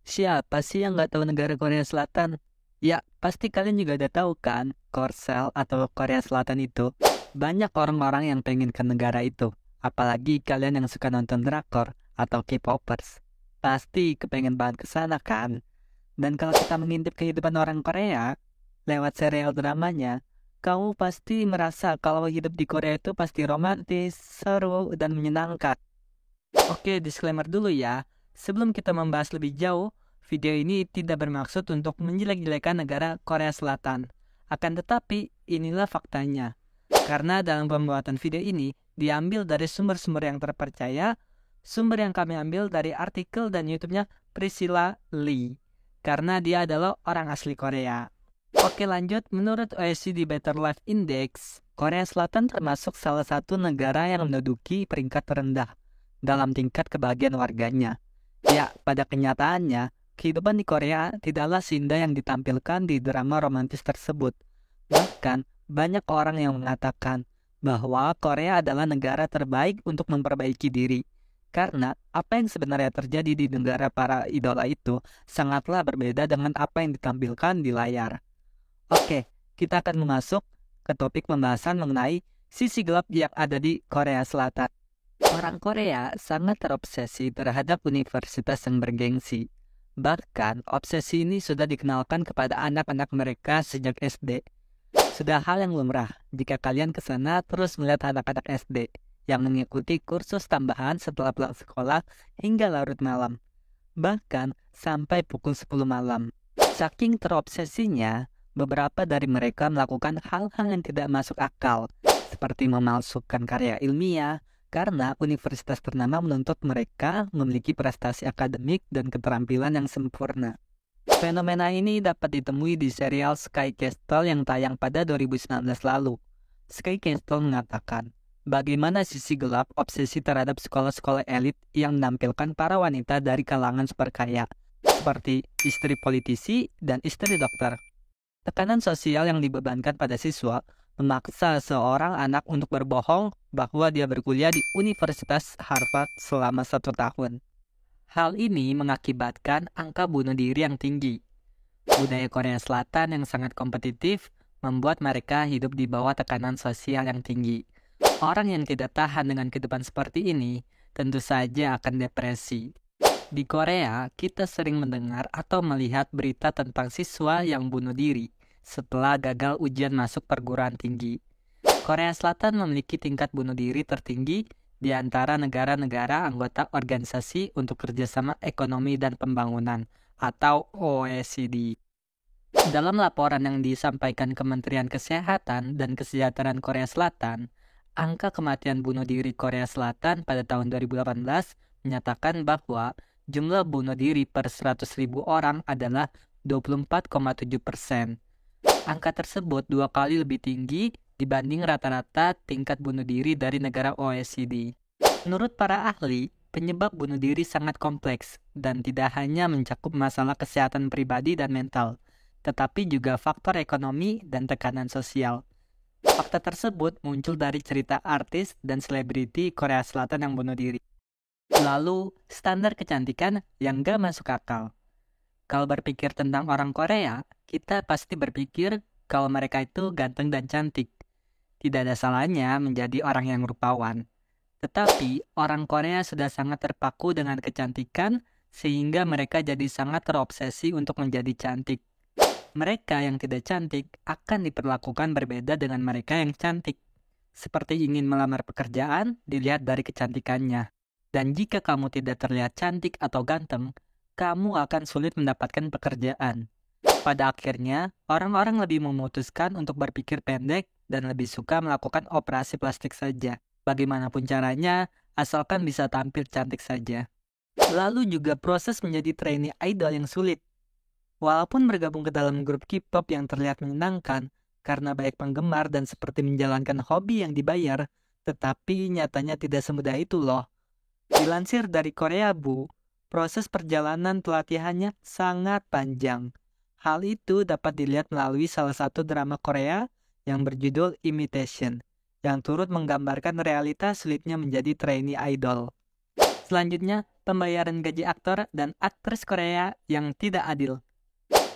Siapa sih yang nggak tahu negara Korea Selatan? Ya, pasti kalian juga udah tahu kan, Korsel atau Korea Selatan itu. Banyak orang-orang yang pengen ke negara itu. Apalagi kalian yang suka nonton drakor atau K-popers. Pasti kepengen banget ke sana kan? Dan kalau kita mengintip kehidupan orang Korea, lewat serial dramanya, kamu pasti merasa kalau hidup di Korea itu pasti romantis, seru, dan menyenangkan. Oke, disclaimer dulu ya. Sebelum kita membahas lebih jauh, video ini tidak bermaksud untuk menjelek-jelekan negara Korea Selatan. Akan tetapi, inilah faktanya. Karena dalam pembuatan video ini diambil dari sumber-sumber yang terpercaya, sumber yang kami ambil dari artikel dan YouTube-nya Priscilla Lee. Karena dia adalah orang asli Korea. Oke lanjut, menurut OECD Better Life Index, Korea Selatan termasuk salah satu negara yang menduduki peringkat terendah dalam tingkat kebahagiaan warganya. Ya, pada kenyataannya, kehidupan di Korea tidaklah seindah yang ditampilkan di drama romantis tersebut. Bahkan, banyak orang yang mengatakan bahwa Korea adalah negara terbaik untuk memperbaiki diri. Karena apa yang sebenarnya terjadi di negara para idola itu sangatlah berbeda dengan apa yang ditampilkan di layar. Oke, kita akan masuk ke topik pembahasan mengenai sisi gelap yang ada di Korea Selatan. Orang Korea sangat terobsesi terhadap universitas yang bergengsi. Bahkan, obsesi ini sudah dikenalkan kepada anak-anak mereka sejak SD. Sudah hal yang lumrah jika kalian ke sana terus melihat anak-anak SD yang mengikuti kursus tambahan setelah pulang sekolah hingga larut malam. Bahkan, sampai pukul 10 malam. Saking terobsesinya, beberapa dari mereka melakukan hal-hal yang tidak masuk akal, seperti memalsukan karya ilmiah, karena universitas ternama menuntut mereka memiliki prestasi akademik dan keterampilan yang sempurna. Fenomena ini dapat ditemui di serial Sky Castle yang tayang pada 2019 lalu. Sky Castle mengatakan, bagaimana sisi gelap obsesi terhadap sekolah-sekolah elit yang menampilkan para wanita dari kalangan super kaya, seperti istri politisi dan istri dokter. Tekanan sosial yang dibebankan pada siswa memaksa seorang anak untuk berbohong bahwa dia berkuliah di Universitas Harvard selama 1 tahun. Hal ini mengakibatkan angka bunuh diri yang tinggi. Budaya Korea Selatan yang sangat kompetitif membuat mereka hidup di bawah tekanan sosial yang tinggi. Orang yang tidak tahan dengan kehidupan seperti ini tentu saja akan depresi. Di Korea, kita sering mendengar atau melihat berita tentang siswa yang bunuh diri setelah gagal ujian masuk perguruan tinggi. Korea Selatan memiliki tingkat bunuh diri tertinggi di antara negara-negara anggota Organisasi untuk Kerjasama Ekonomi dan Pembangunan atau OECD. Dalam laporan yang disampaikan Kementerian Kesehatan dan Kesejahteraan Korea Selatan, angka kematian bunuh diri Korea Selatan pada tahun 2018 menyatakan bahwa jumlah bunuh diri per 100.000 orang adalah 24,7%. Angka tersebut 2 kali lebih tinggi dibanding rata-rata tingkat bunuh diri dari negara OECD. Menurut para ahli, penyebab bunuh diri sangat kompleks dan tidak hanya mencakup masalah kesehatan pribadi dan mental, tetapi juga faktor ekonomi dan tekanan sosial. Fakta tersebut muncul dari cerita artis dan selebriti Korea Selatan yang bunuh diri. Lalu, standar kecantikan yang gak masuk akal. Kalau berpikir tentang orang Korea, kita pasti berpikir kalau mereka itu ganteng dan cantik. Tidak ada salahnya menjadi orang yang rupawan. Tetapi, orang Korea sudah sangat terpaku dengan kecantikan sehingga mereka jadi sangat terobsesi untuk menjadi cantik. Mereka yang tidak cantik akan diperlakukan berbeda dengan mereka yang cantik. Seperti ingin melamar pekerjaan, dilihat dari kecantikannya. Dan jika kamu tidak terlihat cantik atau ganteng, kamu akan sulit mendapatkan pekerjaan. Pada akhirnya, orang-orang lebih memutuskan untuk berpikir pendek dan lebih suka melakukan operasi plastik saja. Bagaimanapun caranya, asalkan bisa tampil cantik saja. Lalu juga proses menjadi trainee idol yang sulit. Walaupun bergabung ke dalam grup K-pop yang terlihat menyenangkan karena banyak penggemar dan seperti menjalankan hobi yang dibayar, tetapi nyatanya tidak semudah itu loh. Dilansir dari Korea Bu, proses perjalanan pelatihannya sangat panjang. Hal itu dapat dilihat melalui salah satu drama Korea yang berjudul Imitation, yang turut menggambarkan realitas sulitnya menjadi trainee idol. Selanjutnya, pembayaran gaji aktor dan aktris Korea yang tidak adil.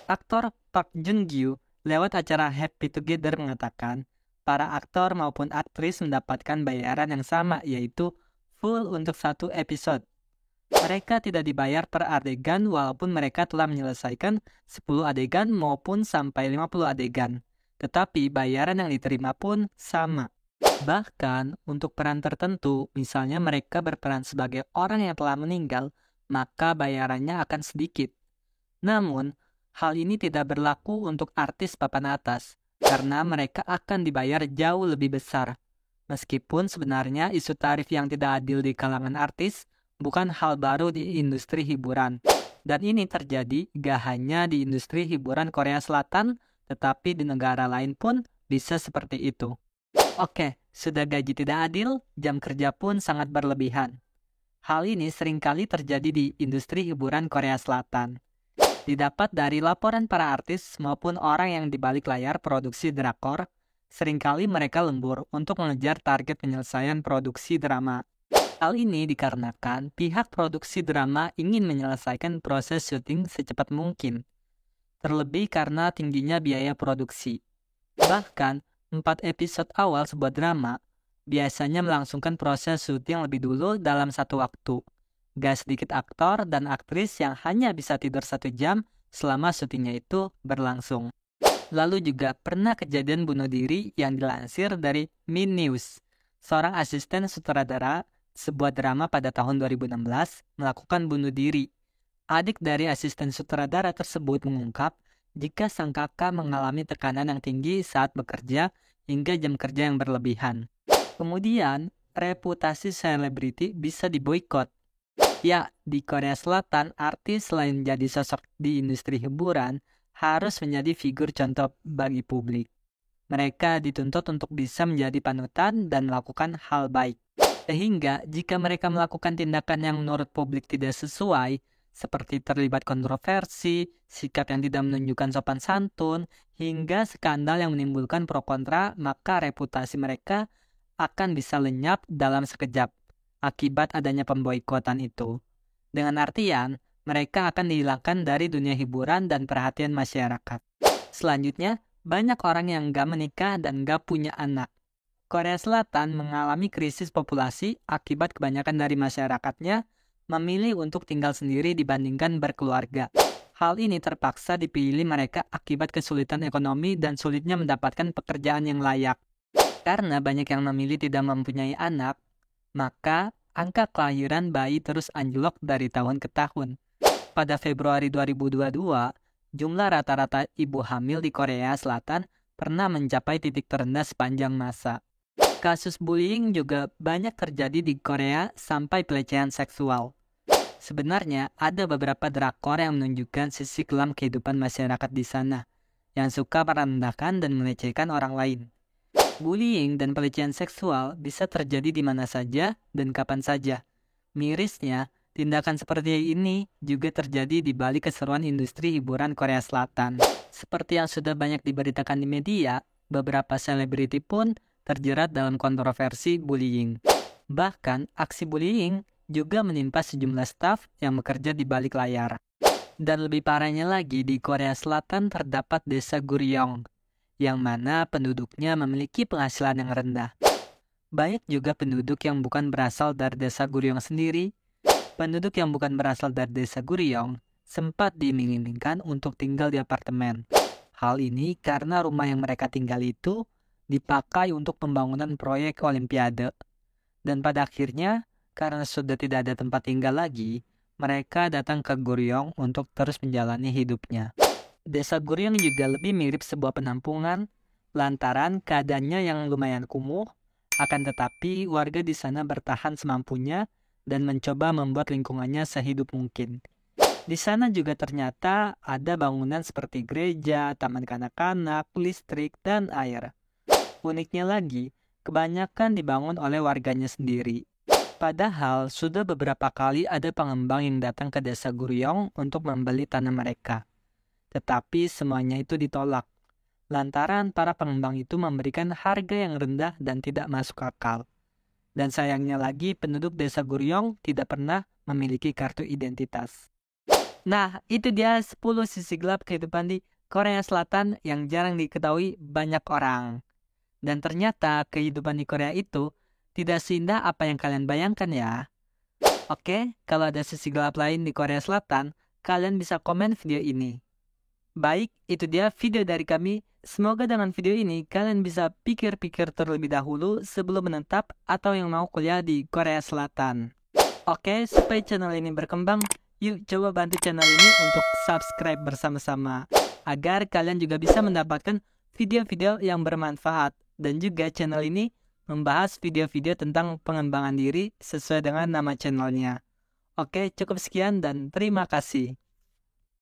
Aktor Park Joon-gyu lewat acara Happy Together mengatakan, para aktor maupun aktris mendapatkan bayaran yang sama, yaitu full untuk satu episode. Mereka tidak dibayar per adegan walaupun mereka telah menyelesaikan 10 adegan maupun sampai 50 adegan. Tetapi bayaran yang diterima pun sama. Bahkan untuk peran tertentu, misalnya mereka berperan sebagai orang yang telah meninggal, maka bayarannya akan sedikit. Namun, hal ini tidak berlaku untuk artis papan atas, karena mereka akan dibayar jauh lebih besar. Meskipun sebenarnya isu tarif yang tidak adil di kalangan artis bukan hal baru di industri hiburan. Dan ini terjadi gak hanya di industri hiburan Korea Selatan, tetapi di negara lain pun bisa seperti itu. Oke, sudah gaji tidak adil, jam kerja pun sangat berlebihan. Hal ini seringkali terjadi di industri hiburan Korea Selatan. Didapat dari laporan para artis maupun orang yang di balik layar produksi drakor, seringkali mereka lembur untuk mengejar target penyelesaian produksi drama. Hal ini dikarenakan pihak produksi drama ingin menyelesaikan proses syuting secepat mungkin, terlebih karena tingginya biaya produksi. Bahkan, 4 episode awal sebuah drama biasanya melangsungkan proses syuting lebih dulu dalam satu waktu. Gak sedikit aktor dan aktris yang hanya bisa tidur 1 jam selama syutingnya itu berlangsung. Lalu juga pernah kejadian bunuh diri yang dilansir dari Min News. Seorang asisten sutradara sebuah drama pada tahun 2016 melakukan bunuh diri. Adik dari asisten sutradara tersebut mengungkap jika sang kakak mengalami tekanan yang tinggi saat bekerja hingga jam kerja yang berlebihan. Kemudian, reputasi selebriti bisa diboikot. Ya, di Korea Selatan, artis selain jadi sosok di industri hiburan, harus menjadi figur contoh bagi publik. Mereka dituntut untuk bisa menjadi panutan dan melakukan hal baik. Sehingga, jika mereka melakukan tindakan yang menurut publik tidak sesuai, seperti terlibat kontroversi, sikap yang tidak menunjukkan sopan santun, hingga skandal yang menimbulkan pro kontra, maka reputasi mereka akan bisa lenyap dalam sekejap akibat adanya pemboikotan itu. Dengan artian, mereka akan dihilangkan dari dunia hiburan dan perhatian masyarakat. Selanjutnya, banyak orang yang gak menikah dan gak punya anak. Korea Selatan mengalami krisis populasi akibat kebanyakan dari masyarakatnya memilih untuk tinggal sendiri dibandingkan berkeluarga. Hal ini terpaksa dipilih mereka akibat kesulitan ekonomi dan sulitnya mendapatkan pekerjaan yang layak. Karena banyak yang memilih tidak mempunyai anak, maka angka kelahiran bayi terus anjlok dari tahun ke tahun. Pada Februari 2022, jumlah rata-rata ibu hamil di Korea Selatan pernah mencapai titik terendah sepanjang masa. Kasus bullying juga banyak terjadi di Korea sampai pelecehan seksual. Sebenarnya ada beberapa drakor yang menunjukkan sisi kelam kehidupan masyarakat di sana, yang suka merendahkan dan melecehkan orang lain. Bullying dan pelecehan seksual bisa terjadi di mana saja dan kapan saja. Mirisnya, tindakan seperti ini juga terjadi di balik keseruan industri hiburan Korea Selatan. Seperti yang sudah banyak diberitakan di media, beberapa selebriti pun terjerat dalam kontroversi bullying. Bahkan, aksi bullying juga menimpa sejumlah staf yang bekerja di balik layar. Dan lebih parahnya lagi, di Korea Selatan terdapat desa Guryong, yang mana penduduknya memiliki penghasilan yang rendah. Banyak juga penduduk yang bukan berasal dari desa Guryong sendiri. Penduduk yang bukan berasal dari desa Guryong sempat diiming-imingkan untuk tinggal di apartemen. Hal ini karena rumah yang mereka tinggal itu dipakai untuk pembangunan proyek Olimpiade. Dan pada akhirnya, karena sudah tidak ada tempat tinggal lagi, mereka datang ke Guryong untuk terus menjalani hidupnya. Desa Guryong juga lebih mirip sebuah penampungan, lantaran keadaannya yang lumayan kumuh, akan tetapi warga di sana bertahan semampunya dan mencoba membuat lingkungannya sehidup mungkin. Di sana juga ternyata ada bangunan seperti gereja, taman kanak-kanak, listrik, dan air. Uniknya lagi, kebanyakan dibangun oleh warganya sendiri. Padahal sudah beberapa kali ada pengembang yang datang ke desa Guryong untuk membeli tanah mereka. Tetapi semuanya itu ditolak, lantaran para pengembang itu memberikan harga yang rendah dan tidak masuk akal. Dan sayangnya lagi, penduduk desa Guryong tidak pernah memiliki kartu identitas. Nah, itu dia 10 sisi gelap kehidupan di Korea Selatan yang jarang diketahui banyak orang. Dan ternyata kehidupan di Korea itu tidak seindah apa yang kalian bayangkan ya. Oke, kalau ada sisi gelap lain di Korea Selatan, kalian bisa komen video ini. Baik, itu dia video dari kami. Semoga dengan video ini kalian bisa pikir-pikir terlebih dahulu sebelum menetap atau yang mau kuliah di Korea Selatan. Oke, supaya channel ini berkembang, yuk coba bantu channel ini untuk subscribe bersama-sama agar kalian juga bisa mendapatkan video-video yang bermanfaat. Dan juga channel ini membahas video-video tentang pengembangan diri sesuai dengan nama channelnya. Oke, cukup sekian dan terima kasih.